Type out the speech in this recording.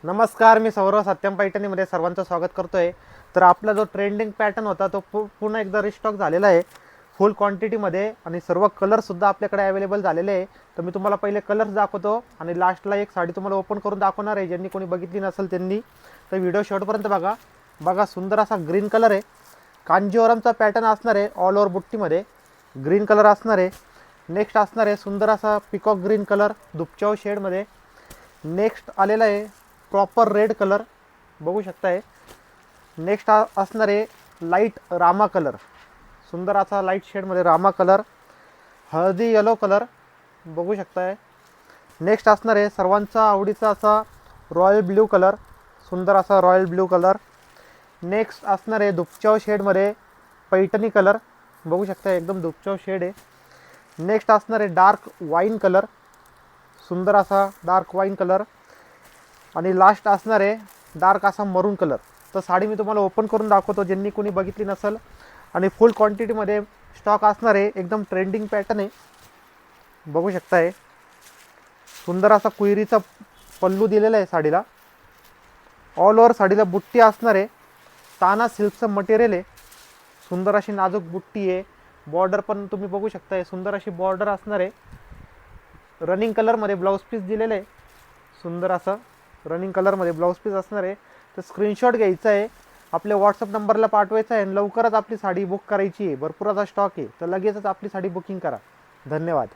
नमस्कार, मी सौरव सत्यम पैठणीमध्ये सर्वांचं स्वागत करतोय। तर आपला जो ट्रेंडिंग पॅटर्न होता तो पुन्हा एकदा रिस्टॉक झालेला आहे फुल क्वांटिटीमध्ये आणि सर्व कलरसुद्धा आपल्याकडे अवेलेबल झालेले आहे। तर मी तुम्हाला पहिले कलर्स दाखवतो आणि लास्टला एक साडी तुम्हाला ओपन करून दाखवणार आहे। ज्यांनी कोणी बघितली नसेल त्यांनी तर व्हिडिओ शेवटपर्यंत बघा। बघा, सुंदर असा ग्रीन कलर आहे, कांजीवरमचा पॅटर्न असणार आहे, ऑल ओव्हर बुट्टीमध्ये ग्रीन कलर असणार आहे। नेक्स्ट असणार आहे सुंदर असा पिकॉक ग्रीन कलर दुपचाव शेडमध्ये। नेक्स्ट आलेला आहे प्रॉपर रेड कलर, बघू शकताय। नेक्स्ट असणार आहे लाईट रामा कलर, सुंदर असा लाईट शेडमध्ये रामा कलर, हळदी येलो कलर, बघू शकताय। नेक्स्ट असणार आहे सर्वांचा आवडीचा असा रॉयल ब्ल्यू कलर, सुंदर असा रॉयल ब्ल्यू कलर। नेक्स्ट असणार आहे दुपचाव शेडमध्ये पैठणी कलर, बघू शकताय एकदम दुपचाव शेड आहे। नेक्स्ट असणार आहे डार्क वाईन कलर, सुंदर असा डार्क वाईन कलर। आणि लास्ट असणार आहे डार्क असा मरून कलर। तर साडी मी तुम्हाला ओपन करून दाखवतो ज्यांनी कोणी बघितली नसेल, आणि फुल क्वांटिटीमध्ये स्टॉक असणार आहे। एकदम ट्रेंडिंग पॅटर्न आहे, बघू शकताय। सुंदर असा कुयरीचा पल्लू दिलेला आहे साडीला, ऑल ओव्हर साडीला बुट्टी असणार आहे, ताना सिल्कचं मटेरियल आहे, सुंदर अशी नाजूक बुट्टी आहे। बॉर्डर पण तुम्ही बघू शकताय, सुंदर अशी बॉर्डर असणार आहे। रनिंग कलरमध्ये ब्लाऊज पीस दिलेलं आहे, सुंदर असं रनिंग कलरमध्ये ब्लाऊज पीस असणार आहे। तर स्क्रीनशॉट घ्यायचा आहे, आपल्या व्हॉट्सअप नंबरला पाठवायचा आहे आणि लवकरच आपली साडी बुक करायची आहे। भरपूर असा स्टॉक आहे, तर लगेचच आपली साडी बुकिंग करा। धन्यवाद।